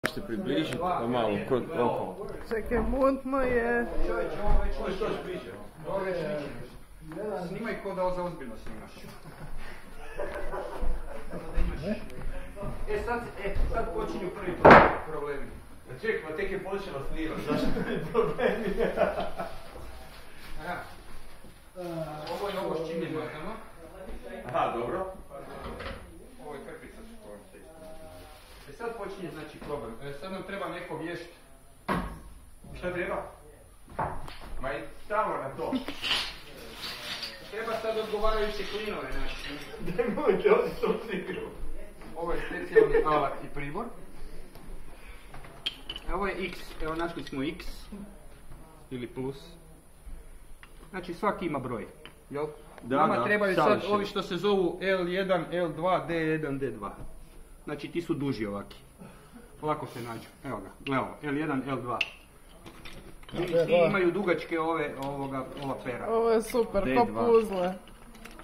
Možete približiti pa malo kod okolo. Čekaj, mutno je. Čovječe, ovo već što spriča. Ovo već snimaj ko da za ozbiljno snimaš. Sad počinju prvi problemi. Čekaj, pa tek je počelo snimati, zašto je problemi? Ovo je ovo s čim je matama. Aha, dobro. Ovo je krpica s kojom se isto. Sad počinje znači problem. Sad nam treba neko vješt. Šta treba? Ma i tamo na to. Treba sad odgovarajuće klinove naći. Nemojte ovdje to snimu. Ovo je specijalni alat i pribor. Ovo je X, evo našli smo X ili plus. Znači svaki ima broj, jel? Nama trebaju sad ovi što se zovu L1, L2, D1, D2. Znači ti su duži ovaki. Lako se nađu, evo ga, gledamo, L1, L2. I imaju dugačke ova pera. Ovo je super, ko puzle.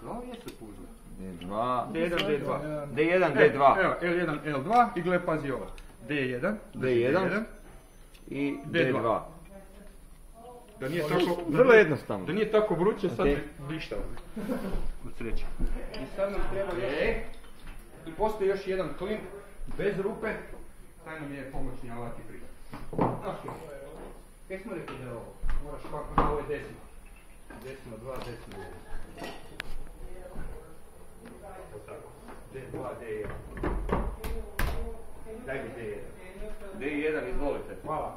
Ovo jesu puzle. D2. D1, D2. D1, D2. Evo, L1, L2 i gle pazi ovo. D1, D1 i D2. Da nije tako, vrlo jednostavno. Da nije tako vruće, sad ne blišta ovdje. Od sreće. I sad nam treba još... I postoji još jedan klin, bez rupe. Taj nam je pomoćni alat i pribor. Ok. Kaj smo rekli da je ovo? Moraš ovako na ovo je desno. Desno 2, desno 1. D2, D1. Daj mi D1. D1, izvolite. Hvala.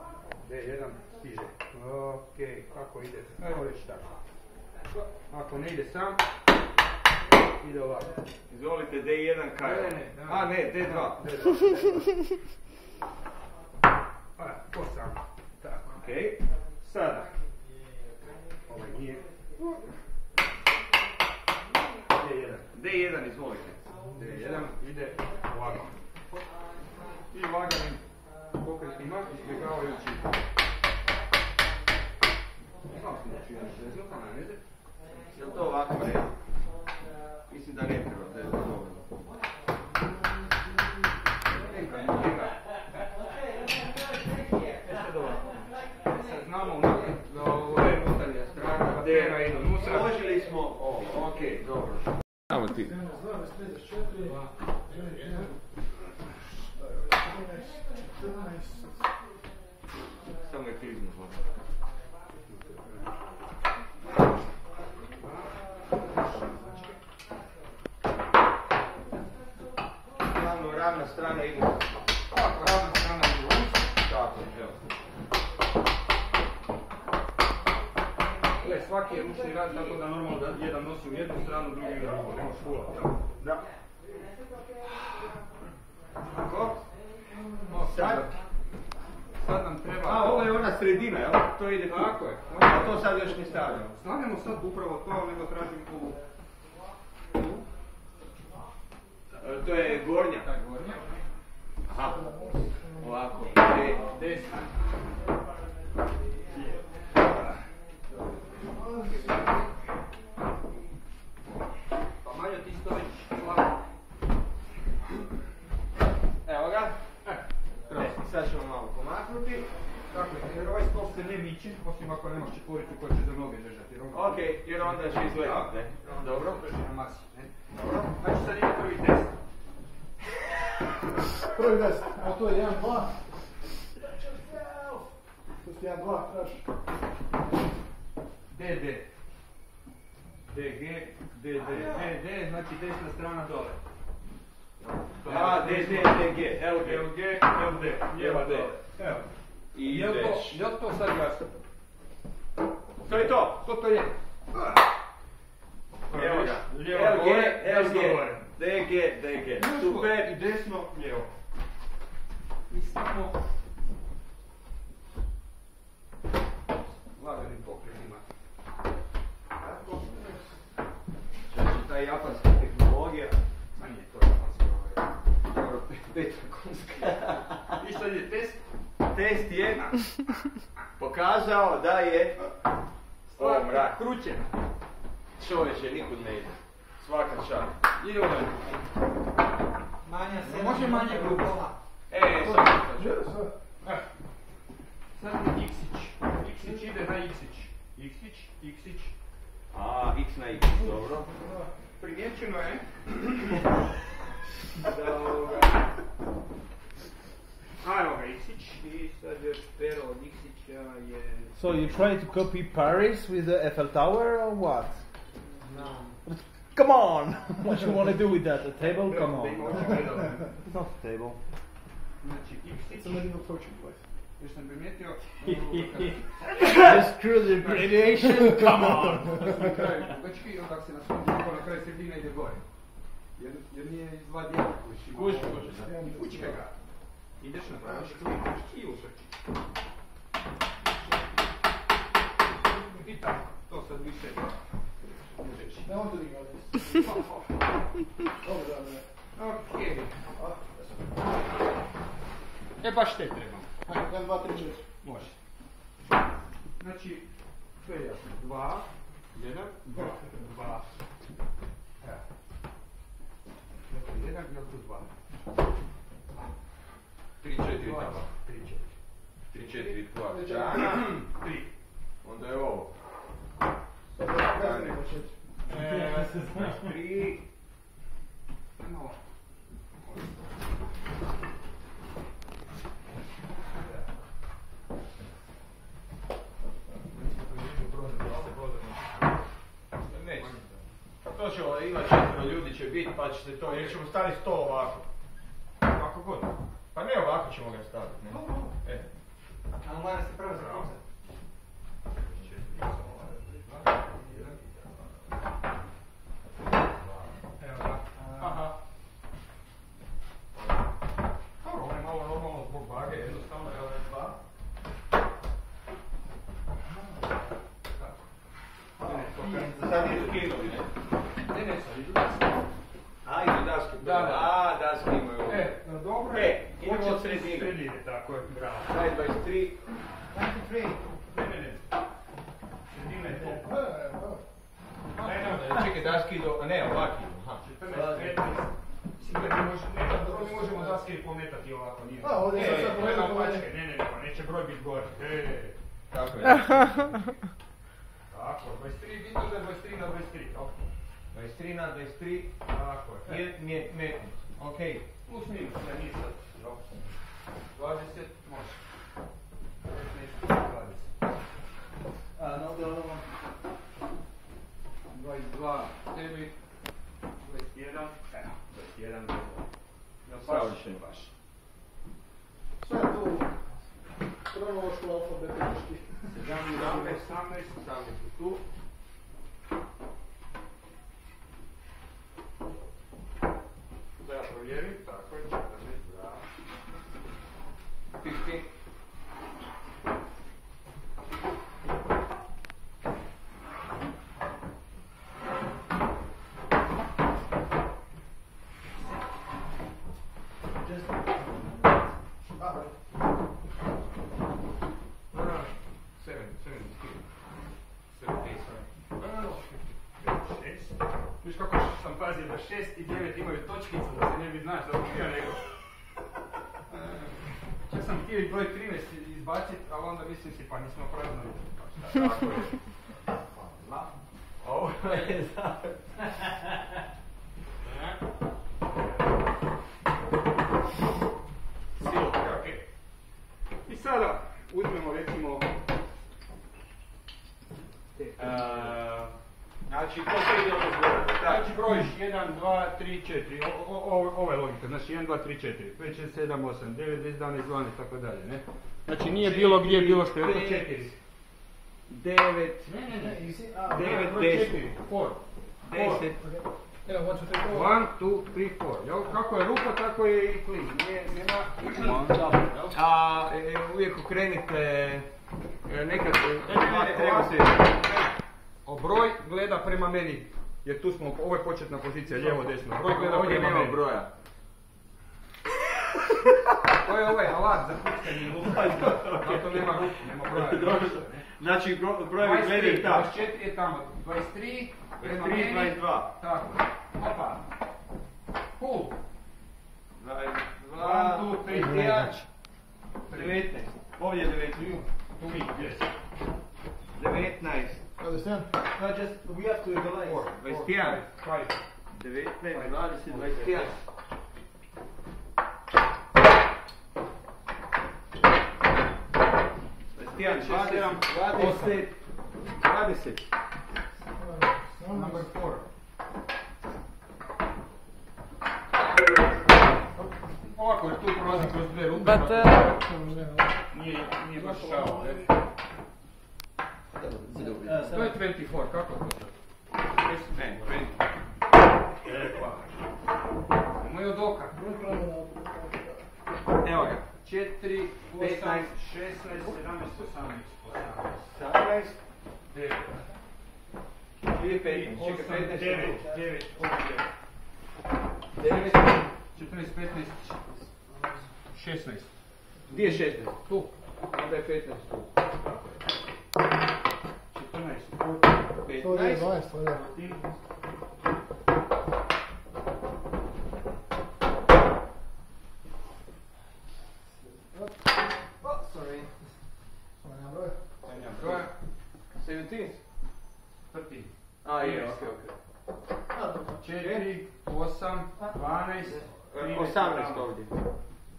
D1 stiže. Ok, kako ide? Evo reći tako. Ako ne ide sam, ide ovako. Izvolite D1 kaj? A ne, D2. To sam. Tako. Ok, sada. Ovaj nije. D1, izvolite. D1 ide ovako. I laganim pokretima izbjegavajući. Jel to ovako ne? Mislim da ne treba, da je to dovoljno. Sad znamo unaprijed da ovo je unutarnja strana, patera idu unutra. Složili smo ovo, ok, dobro. Samo ti. Samo je klizno. Ravna strana ide. Ovako, ravna strana ide uz. Tako, evo. Gle, svaki je ručni rad tako da normalno da jedan nosi u jednu stranu, drugi u drugu. Nemo škulati, jel? Da. Tako? Sad nam treba... A, ovo je ona sredina, jel? To ide tu. Tako je. A to sad još ne stavljamo. Stavljamo sad upravo to, nego tražim ovu. To je gornja. Tak, gornja. Aha. Ovako. Desna. Pa Majo ti stojiš glavo. Evo ga. Sad ćemo malo pomaknuti. Tako je, jer ovaj stol se ne miče, osim ako nemaš četvoricu koja će za noge držati. Ok, jer onda će izgledati, ne? Dobro. Drži na masi, ne? Dobro. Znači sad ide prvi test. Prvi test, a to je 1-2. To je 1-2, traži. DD. DG, DD, DD, znači desna strana dole. A, DD, DG, LG, LG, LD, lijeva dole. Evo. I Je li to sad jasno? To je to. To je. Evo ga. Lijeva gore, desno gore. DG, DG. Super. I desno, lijevo. I samo... laganim pokretima. Tako. Znači, ta japanska tehnologija. A nije to japanska. Dobro, petrakonska. I sad je test. Test je pokazao da je ovo mrak. Krućena. Čovječe, nikud ne ide. Svaka čast. Idemo dalje. Manja se... Može manje grubo. Samo. na X, dobro. Primjećeno je da ajmo ga Iksić i sad još pero od Iksića je... So you trying to copy Paris with the Eiffel Tower or what? No. Come on! What you want to do with that? A table? Come on. It's not a table. Znači Iksić... It's a medieval torture place. Još sam primijetio... Just through the radiation? Come on! Na kraju dugački i onda se na svom na kraju sredina ide gore. Jer nije iz dva dijela koji si... Kućka ga. Ideš na praviš i usrči. I tako, to sad više ne reći. Ne on to diga ovdje. Dobro, da. Okej. E baš te trebamo. Hajde, 1, 2, 3, 4. Može. Znači, sve je jasno. 2, 1, 2, 2. Evo. Dakle, 1, jel tu 2? 3, 4 tamo. 3, 4. 3, 4, 2. Čana. 3. Onda je ovo. Sad da, 3. No. To će ima 4 ljudi će biti, pa će se to, jer ćemo staviti sto ovako. Kako god. Pa ne ovako ćemo ga staviti, ne? E. Ali mora se prvo zakonzati. Evo da. Aha. Ovo je malo normalno zbog vage, jednostavno, evo je 2. Sad idu kilovi, ne? Ne, sad idu daske. A, idu daske. Da. A, daske imaju. Dobro. Idemo od sredine. Sredine, tako je, bravo. Daj 23. 23. Ne. Sredina je to. Čekaj, daske idu, a ne, ovaki idu. 14, 15. Mislim da mi možemo daske i pometati ovako, nije. A, ovdje sad sad nema pometak pačke, ne, pa neće broj biti gore. Tako je. Tako, 23, bitno da je 23 na 23, dobro. 23 na 23. Tako je. Metni. Okej. Plus minus, ja nisam. 20, može. 15, 20. A, no, ovdje ono... 22, 9, 21, evo, 21, 22. Savršeno. Baš. Sve je tu kronološko alfabetički. 17, 18 su tu. Da ja provjerim, tako je, 14, bravo. 50. Viš kako sam pazio da 6 i 9 imaju točkicu, da se ne bi znaš da učio nego. Čak sam htio i broj 13 izbacit, ali onda mislim si pa nismo praznali. Tako je. Ovo je završeno. Silo, okej. I sada uzmemo recimo... Znači, to sve ide od zbora. Znači brojiš 1, 2, 3, 4, ovo je logika, znači 1, 2, 3, 4, 5, 6, 7, 8, 9, 10, 11, 12, tako dalje, ne? Znači nije bilo gdje bilo što je oko 4. 9, Ne. 9, 10. 4, 10. Evo, 1, 2, 3, 4. 1, 2, 3, 4, jel? Kako je rupa, tako je i klin, nema... A uvijek okrenite nekad treba se... Broj gleda prema meni, jer tu smo, ovo je početna pozicija, lijevo, desno. Broj gleda ovdje prema nema meni. broja. To je ovaj alat za kuckanje lupa. Zato nema ruku, nema broja. Znači, brojevi gledaju tamo. 24 je tamo, 23, prema 23, meni. 22. Tako, opa. Cool. 1, 2, 3, 19. Ovdje je 19. Tu mi, yes. 19. 21. No, just we have to equalize. 21. 19, 20, 21. Tijan, 20. Number 4. Ovako je tu prolazi kroz dve ruke. But, Nije baš šao, ne? To je 24, kako to? Ne, 20. Moj od oka. Evo ga. 4, 15, 16, 17, 18, 18, 9. 2, 15, 8, čekaj, 15, 9, 9, 9, 14, 15, 16. Gdje je 16? Tu. Onda je 15 tu. 14. to je 20, da. Sorry. Broja. 17? 13. A, je, okej. 4, 8, 12, 13. 18 ovdje.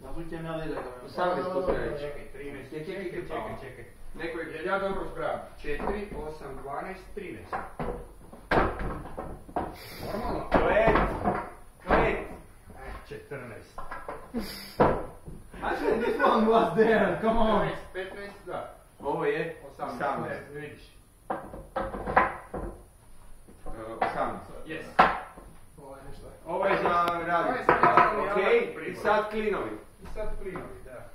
Napravite me ali da ga 18 tu treba reći. Čekaj, 13. Čekaj. Neko je... Ja dobro zbrajam. 4, 8, 12, 13. Normalno? Klet! 14. Actually, this one was there. Come on. 15, da. Ovo je 18. 18. Vidiš. 18. Yes. Ovo je za radi. Ovo je za radi, Okej, ja i sad klinovi. I sad plinovi, da.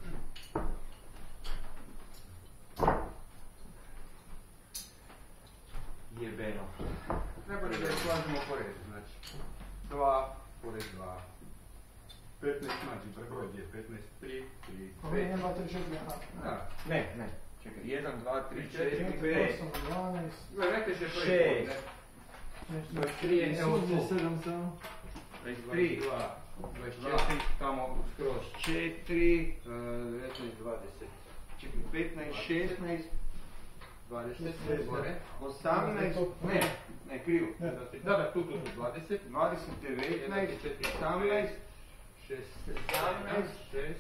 Jebeno. Treba da je slažemo po redu, znači. 2 pored 2. 15 znači broj je 15, 3, 3, 5. Nema 3, 4, Da. Ne. Čekaj, 1, 2, 3, 4, 8, 5. 12. Rekli će Šest. Nešto. 3, evo tu. 7 samo. 3, 24, tamo skroz 4, 19, 20. Čekaj, 15, 16, 20, gore. 18, ne, krivo. Da, tu 20. 20, 19, 18, 16, 6,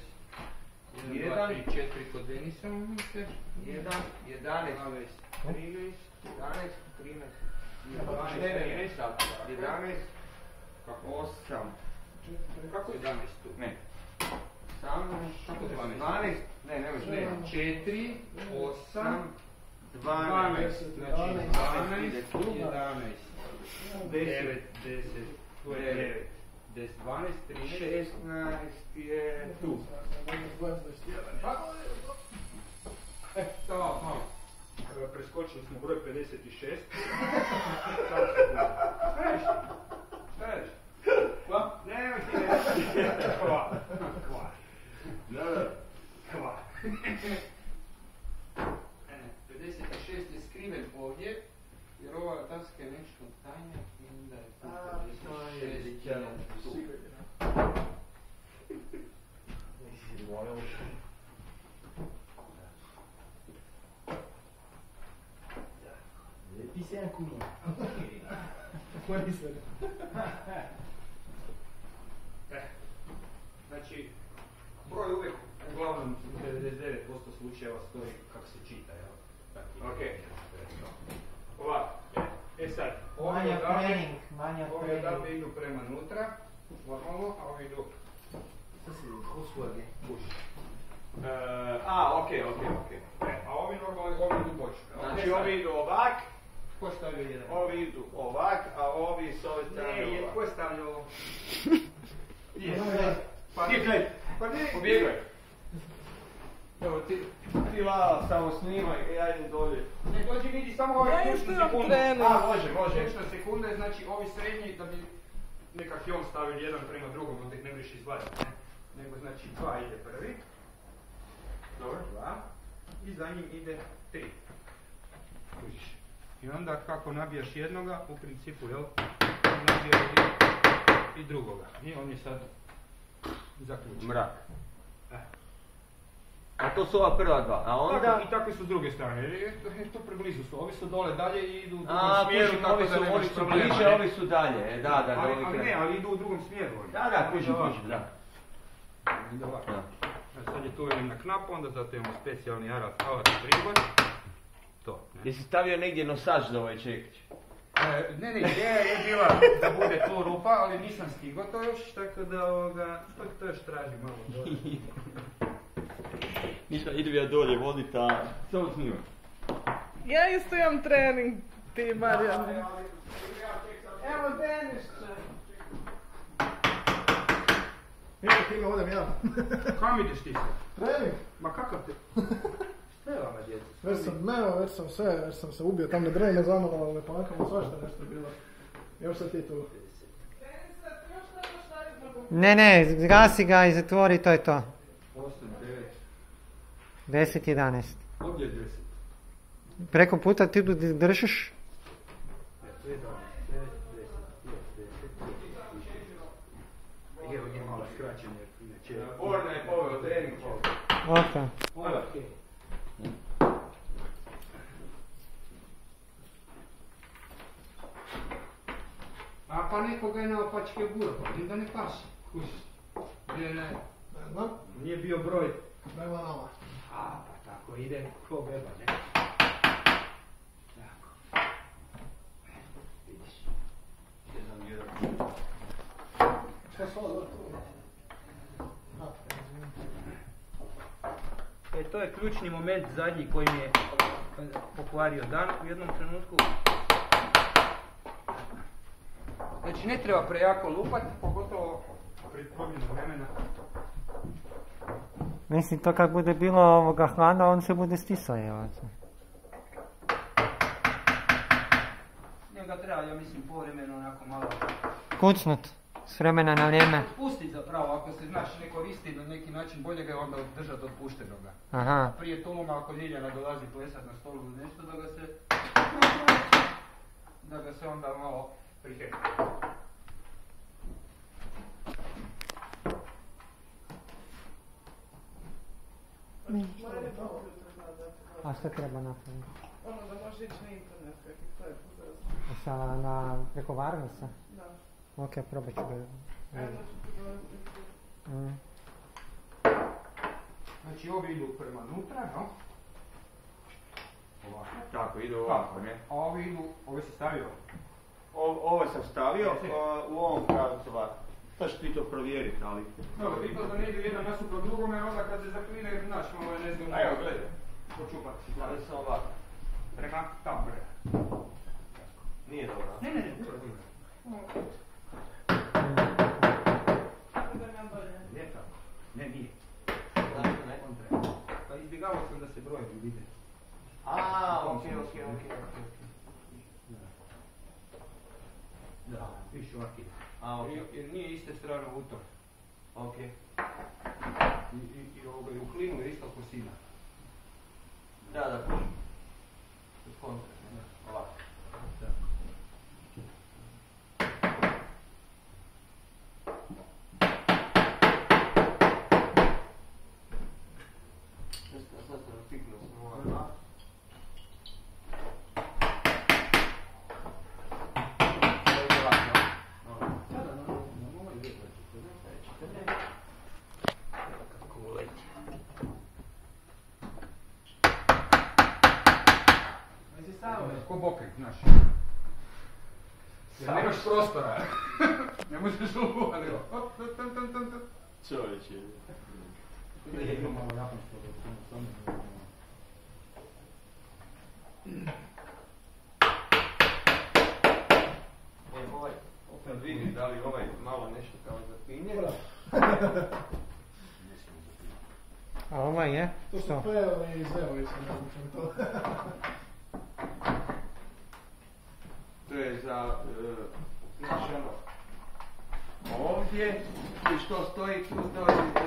1, 2, 3, 4 kod Denisa, 1, 11, 13, 13, 13, 12, 11, 8, kako 11 tu? ne, 18, 12, ne, 4, 8, 12, 12, 11, 9, 10, 9, 10, 12, 13, 16 je tu. Samo malo. Preskočili smo broj 56. Šta radiš? Kva? Ne, kva. Kva. 56 je skriven ovdje, jer ova taska je nešto tanja i onda je tu 56. Puis c'est un coup. Znači, broj uvijek, uglavnom 99% slučajeva stoji kako se čita, jel? Ok. Ovako. Sad. Manja trening, manja Ovi trening. odavde idu prema nutra, normalno, a ovi idu To si usluge. kući. Ok. A ovi normalno, ovi idu bočno. Znači ovi idu ovak, Ko stavlja jedan? ovi idu ovak, a ovi s ove strane ovak. Ko je stavlja ovo? Pa nije klep. Pa ne, Pobjegaj. Evo ti lala samo snimaj, ja idem dolje. ne dođi vidi samo ove Ja ključne isto imam sekunde. trening. Može. Ključne sekunde, znači ovi srednji da bi nekak i on stavili jedan prema drugom, onda ih ne možeš izvaditi, ne? Nego znači 2 ide prvi. Dobro, 2. I za njim ide 3. Kužiš. I onda kako nabijaš jednoga, u principu, jel? Nabijaš i drugoga. I on je sad zaključen. Mrak. Ok, to su ova prva dva, a onda... I takvi su s druge strane, jer to preblizu su, ovi su dole dalje i idu u drugom A, smjeru, tako da nemaš ovi su problema. bliže, ovi su dalje, da. Ali idu u drugom smjeru. Da, kužim, da. Ide ovako. Sad je tu na knap, onda zato imamo specijalni alatni pribor. To. Jesi stavio negdje nosač za ovaj čekić? Ne, ideja je bila da bude tu rupa, ali nisam stigao to još, tako da to još traži malo dolje. Ništa, idem ja dolje vodit, a samo snimam. Ja isto imam trening, ti Marijan. Evo Denišće. Ti ga odem ja. Kam ideš ti se? Trening. Ma kakav te? Šta je vama djeca? Već sam sve, već sam se ubio tam na drvene zamalo, lepakama, svašta nešto je bilo. Još sad ti tu. Ne, zgasi ga i zatvori, to je to. 8, 10, 11. Ovdje je 10. Preko puta ti držiš? Evo nije malo skraćen jer inače... Orna je poveo trening. Ok. A pa nekoga je naopačke gura, pa vidim da ne paši. Kužiš? Ne. Nije bio broj. Nema nama. A, pa tako ide ko beba, ne? Tako. Vidiš. Šta su ovo? To je ključni moment zadnji koji mi je pokvario dan u jednom trenutku. Znači ne treba prejako lupat, pogotovo pred promjenu vremena. Mislim, to kad bude bilo hlada, on se bude stisao, evo. Njega treba, ja mislim, povremeno onako malo... Kucnut, s vremena na vrijeme. Pustiti zapravo, ako se znaš ne koristi na neki način, bolje ga je onda držati odpuštenoga. Aha. Prije tuluma, ako Ljiljana dolazi plesat na stolu ili nešto, da ga se onda malo priheti. A što treba napraviti? Ono da može ići na internet, kakvi to je preko Varnesa? Da. Ok, probat ću ga. Znači ovi idu prema nutra, no? Ovako. Tako, idu ovako, ne? A ovi idu, ovi si stavio? Ovo sam stavio, u ovom pravcu ovako. Sad ću ti to provjeriti, ali... Dobro, ipak da ne idu jedan nasuprot drugome, onda kad se zakline, znaš, malo je nezgodno. Evo, gledaj. Počupati. Ali sam ovako. Prema tam, bre. Nije dobro. Ne. Ne, nije. Pa izbjegavao sam da se brojevi vide. Ok. Da, više ovak ide. Jer nije iste strane u to. Ok. I u klinu je isto kosina. Da. Kontra, ovako. Ko bokek, znaš. Jer nemaš prostora. Ne možeš lupu, ali Čovječe. Ima malo japansko. Opet vidim da li ovaj malo nešto kao zapinje. A ovaj je? To su Što? peo i zeo i sam naučen to. To je za, znaš ono, ovdje i što stoji tu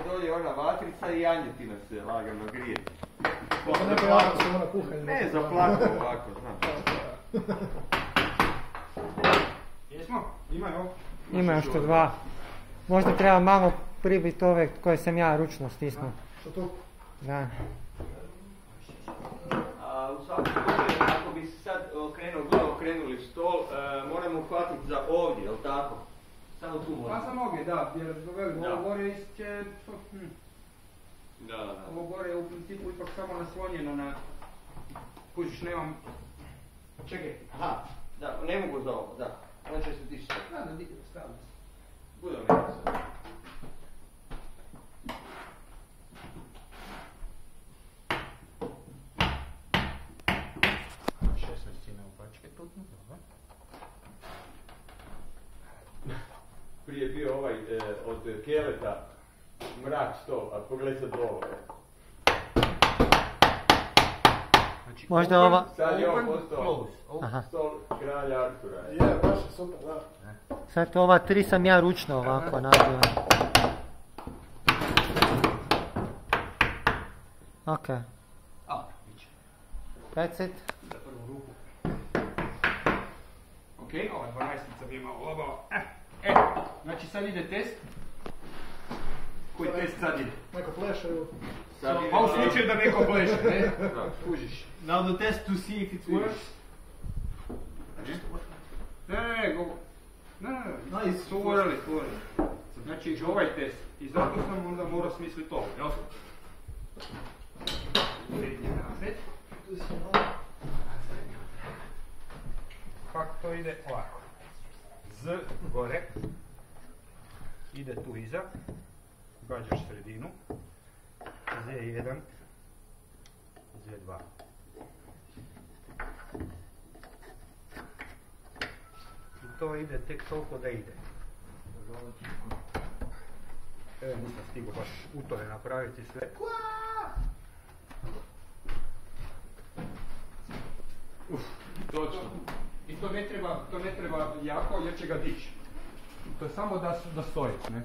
dolje ona vatrica i janjetina se lagano grije. To neko jako se ona kuha. Ne, za plaku ovako, znaš. Jesmo? Ima još? Ima još to dva. Možda treba malo pribiti ove koje sam ja ručno stisnuo. Što tu? Da. A u svakom slučaju, ako bi se sad okrenuli stol, moramo uhvatiti za ovdje, jel tako? Samo tu moramo. Pa za noge, da, jer ovo gore će... Da. Ovo gore je u principu ipak samo naslonjeno na... Kužiš, nemam... Čekaj. Aha, da, ne mogu za ovo, da. On će se tići. Da, stavim se. Budem neko sad. Prije bio ovaj od Keleta mrak stol, a pogledaj sad ovo. Znači, Možda ova... Sad je ovo postao stol kralja Artura. Je, baš je super, da. Sad to ova 3 sam ja ručno ovako napravio. Ok. That's it. Za prvu ruku. Ok, ova 12-ica bi imao obava. Znači sad ide test. Koji test sad ide? Neko plešaju. Pa u slučaju da neko pleše, ne? Kužiš. Now the test to see if it works. Ne, stvorili. Znači ovaj test. I zato sam onda morao smisliti ovo, jel? Kako to ide? Ovako. Z gore. Ide tu iza. Gađaš sredinu. Z1. Z2. I to ide tek toliko da ide. Evo nisam stigao baš u tome napraviti sve. Točno. I to ne treba jako jer će ga dići. To je samo da stoji, ne?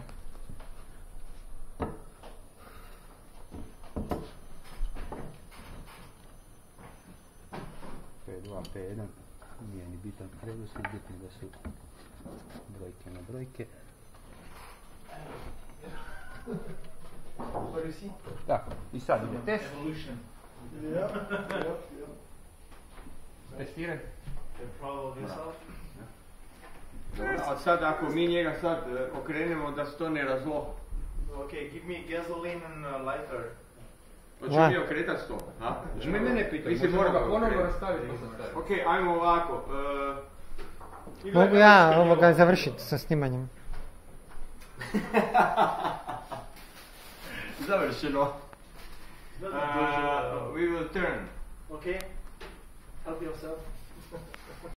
P2, P1, nije ni bitan redoslijed, bitno da su brojke na brojke. Tako, i sad ide test. Testiraj. A sad ako mi njega sad okrenemo da se to ne razloha. Okay, give me gasoline and lighter. Hoćemo mi okretati to? Mene pitaj, možemo ga ponovno rastaviti pa se staviti. Ok, ajmo ovako. Mogu ja ovoga završiti sa snimanjem. Završeno. We will turn. Okay, help yourself.